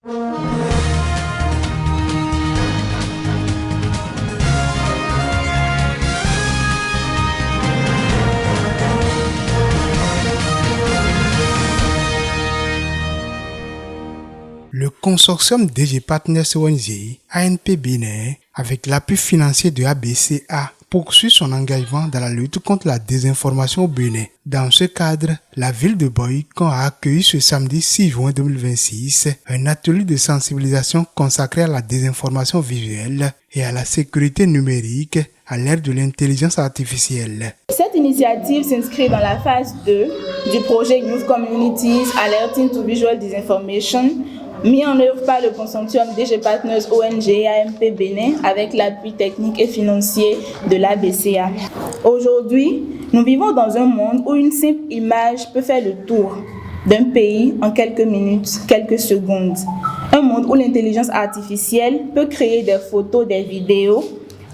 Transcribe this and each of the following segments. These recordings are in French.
Le consortium DG Partners ONG ANP Bénin, avec l'appui financier de ABCA, poursuit son engagement dans la lutte contre la désinformation au Bénin. Dans ce cadre, la ville de Boycon a accueilli ce samedi 6 juin 2026 un atelier de sensibilisation consacré à la désinformation visuelle et à la sécurité numérique à l'ère de l'intelligence artificielle. Cette initiative s'inscrit dans la phase 2 du projet Youth Communities Alerting to Visual Disinformation, mis en œuvre par le consortium DG Partners ONG et ANP Bénin avec l'appui technique et financier de l'ABCA. Aujourd'hui, nous vivons dans un monde où une simple image peut faire le tour d'un pays en quelques minutes, quelques secondes. Un monde où l'intelligence artificielle peut créer des photos, des vidéos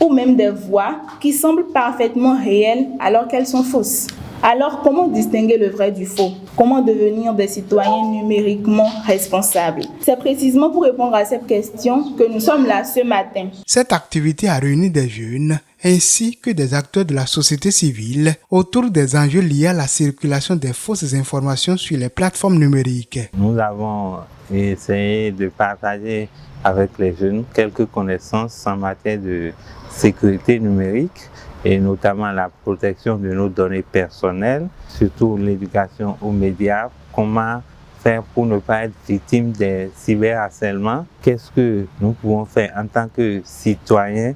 ou même des voix qui semblent parfaitement réelles alors qu'elles sont fausses. Alors, comment distinguer le vrai du faux? Comment devenir des citoyens numériquement responsables? C'est précisément pour répondre à cette question que nous sommes là ce matin. Cette activité a réuni des jeunes ainsi que des acteurs de la société civile autour des enjeux liés à la circulation des fausses informations sur les plateformes numériques. Nous avons essayé de partager avec les jeunes quelques connaissances en matière de sécurité numérique, et notamment la protection de nos données personnelles, surtout l'éducation aux médias, comment faire pour ne pas être victime des cyberharcèlements, qu'est-ce que nous pouvons faire en tant que citoyens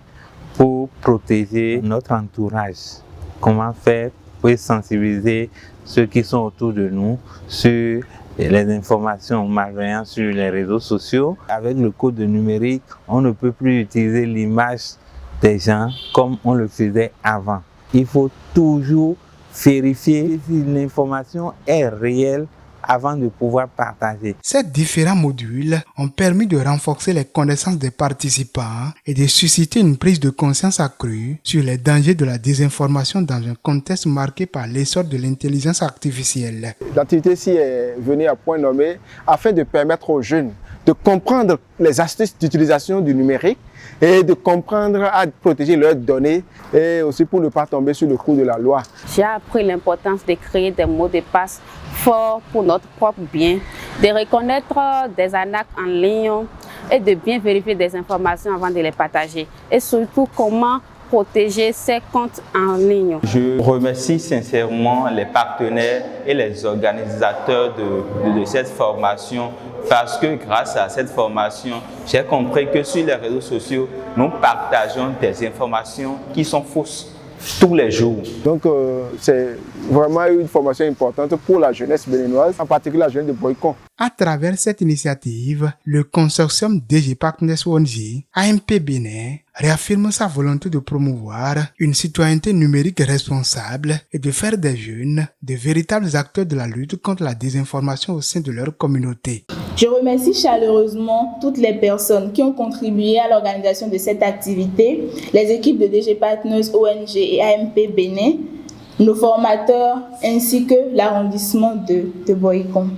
pour protéger notre entourage, comment faire pour sensibiliser ceux qui sont autour de nous sur les informations malveillantes sur les réseaux sociaux. Avec le code numérique, on ne peut plus utiliser l'image des gens comme on le faisait avant. Il faut toujours vérifier si l'information est réelle avant de pouvoir partager. Ces différents modules ont permis de renforcer les connaissances des participants et de susciter une prise de conscience accrue sur les dangers de la désinformation dans un contexte marqué par l'essor de l'intelligence artificielle. L'activité-ci est venue à point nommé afin de permettre aux jeunes de comprendre les astuces d'utilisation du numérique et de comprendre à protéger leurs données et aussi pour ne pas tomber sur le coup de la loi. J'ai appris l'importance de créer des mots de passe forts pour notre propre bien, de reconnaître des arnaques en ligne et de bien vérifier des informations avant de les partager. Et surtout comment protéger ses comptes en ligne. Je remercie sincèrement les partenaires et les organisateurs de cette formation parce que grâce à cette formation, j'ai compris que sur les réseaux sociaux, nous partageons des informations qui sont fausses tous les jours. Donc c'est vraiment une formation importante pour la jeunesse béninoise, en particulier la jeunesse de Boycon. À travers cette initiative, le consortium DG Partners ONG ANP Bénin réaffirme sa volonté de promouvoir une citoyenneté numérique responsable et de faire des jeunes de véritables acteurs de la lutte contre la désinformation au sein de leur communauté. Je remercie chaleureusement toutes les personnes qui ont contribué à l'organisation de cette activité, les équipes de DG Partners ONG et ANP Bénin, nos formateurs ainsi que l'arrondissement de Boycon.